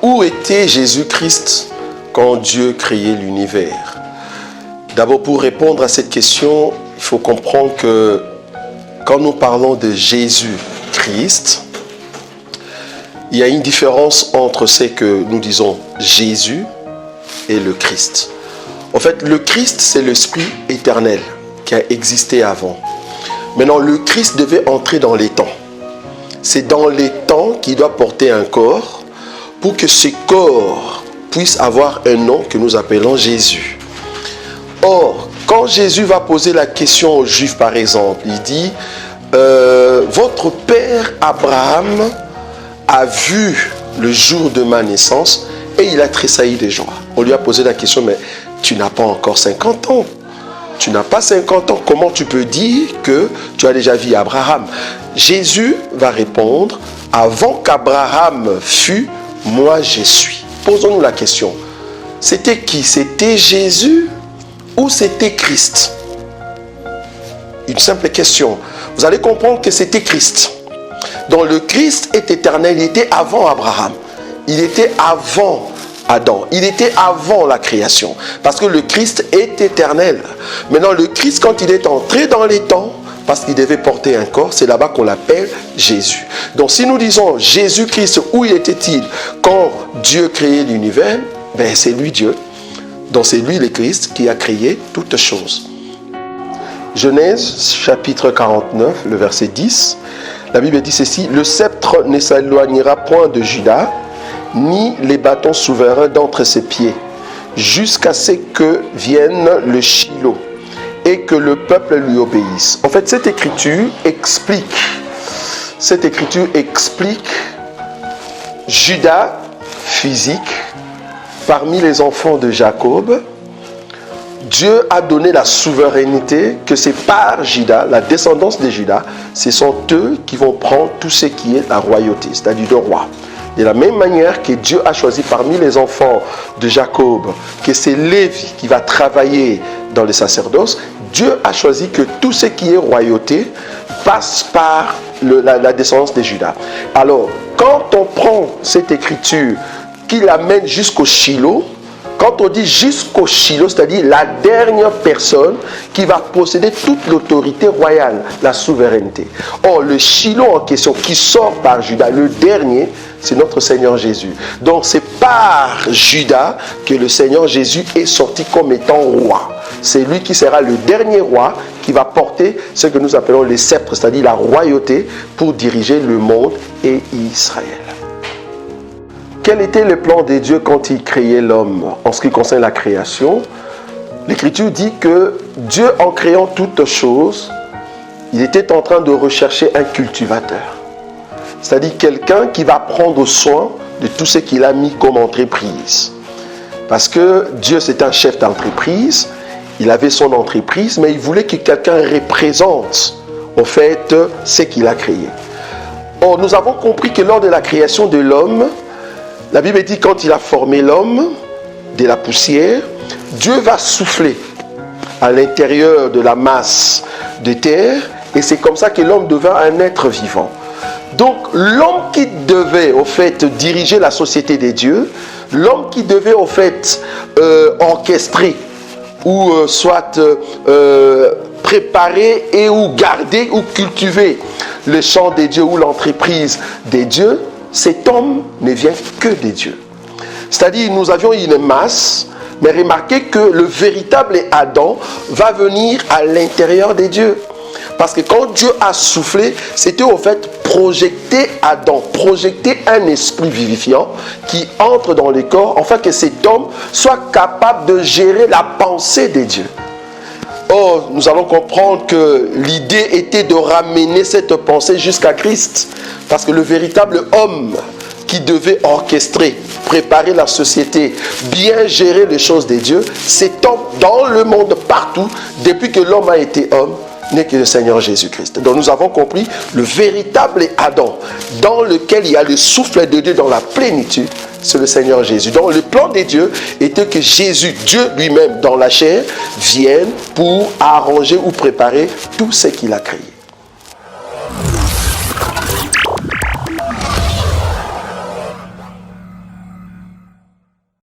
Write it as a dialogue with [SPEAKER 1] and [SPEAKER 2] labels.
[SPEAKER 1] où était Jésus-Christ quand Dieu créait l'univers? D'abord, pour répondre à cette question, il faut comprendre que quand nous parlons de Jésus-Christ, il y a une différence entre ce que nous disons Jésus et le Christ. En fait, le Christ, c'est l'Esprit éternel qui a existé avant. Maintenant, le Christ devait entrer dans les temps. C'est dans les temps qu'il doit porter un corps pour que ce corps puisse avoir un nom que nous appelons Jésus. Or, quand Jésus va poser la question aux Juifs, par exemple, il dit votre père Abraham a vu le jour de ma naissance et il a tressailli de joie. On lui a posé la question, mais tu n'as pas encore 50 ans. Tu n'as pas 50 ans. Comment tu peux dire que tu as déjà vu Abraham? Jésus va répondre, avant qu'Abraham fût, moi je suis. Posons-nous la question. C'était qui? C'était Jésus ou c'était Christ? Une simple question. Vous allez comprendre que c'était Christ. Donc le Christ est éternel, il était avant Abraham. Il était avant Adam. Il était avant la création. Parce que le Christ est éternel. Maintenant, le Christ, quand il est entré dans les temps, parce qu'il devait porter un corps, c'est là-bas qu'on l'appelle Jésus. Donc si nous disons Jésus-Christ, où était-il quand Dieu créait l'univers? Ben, c'est lui Dieu. Donc c'est lui le Christ qui a créé toutes choses. Genèse chapitre 49, le verset 10. La Bible dit ceci: le sceptre ne s'éloignera point de Juda, ni les bâtons souverains d'entre ses pieds, jusqu'à ce que vienne le Shiloh, et que le peuple lui obéisse. En fait, cette écriture explique Juda physique, parmi les enfants de Jacob. Dieu a donné la souveraineté que c'est par Juda, la descendance de Juda, ce sont eux qui vont prendre tout ce qui est la royauté, c'est-à-dire le roi. De la même manière que Dieu a choisi parmi les enfants de Jacob que c'est Lévi qui va travailler dans le sacerdoce, Dieu a choisi que tout ce qui est royauté passe par la descendance de Juda. Alors, quand on prend cette écriture qui l'amène jusqu'au Shiloh, quand on dit jusqu'au Shiloh, c'est-à-dire la dernière personne qui va posséder toute l'autorité royale, la souveraineté. Or, le Shiloh en question qui sort par Juda, le dernier, c'est notre Seigneur Jésus. Donc, c'est par Juda que le Seigneur Jésus est sorti comme étant roi. C'est lui qui sera le dernier roi qui va porter ce que nous appelons les sceptres, c'est-à-dire la royauté pour diriger le monde et Israël. Quel était le plan de Dieu quand il créait l'homme en ce qui concerne la création? L'Écriture dit que Dieu, en créant toutes choses, il était en train de rechercher un cultivateur. C'est-à-dire quelqu'un qui va prendre soin de tout ce qu'il a mis comme entreprise. Parce que Dieu, c'est un chef d'entreprise, il avait son entreprise, mais il voulait que quelqu'un représente, en fait, ce qu'il a créé. Or, nous avons compris que lors de la création de l'homme, la Bible dit quand il a formé l'homme de la poussière, Dieu va souffler à l'intérieur de la masse de terre et c'est comme ça que l'homme devint un être vivant. Donc l'homme qui devait au fait diriger la société des dieux, l'homme qui devait au fait orchestrer ou soit préparer et ou garder ou cultiver le champ des dieux ou l'entreprise des dieux, cet homme ne vient que des dieux. C'est-à-dire, nous avions une masse, mais remarquez que le véritable Adam va venir à l'intérieur des dieux. Parce que quand Dieu a soufflé, c'était au fait projeter Adam, projeter un esprit vivifiant qui entre dans le corps, afin que cet homme soit capable de gérer la pensée des dieux. Or, nous allons comprendre que l'idée était de ramener cette pensée jusqu'à Christ. Parce que le véritable homme qui devait orchestrer, préparer la société, bien gérer les choses des dieux, cet homme dans le monde partout, depuis que l'homme a été homme, n'est que le Seigneur Jésus-Christ. Donc nous avons compris le véritable Adam, dans lequel il y a le souffle de Dieu dans la plénitude, c'est le Seigneur Jésus. Donc le plan de Dieu était que Jésus, Dieu lui-même dans la chair, vienne pour arranger ou préparer tout ce qu'il a créé.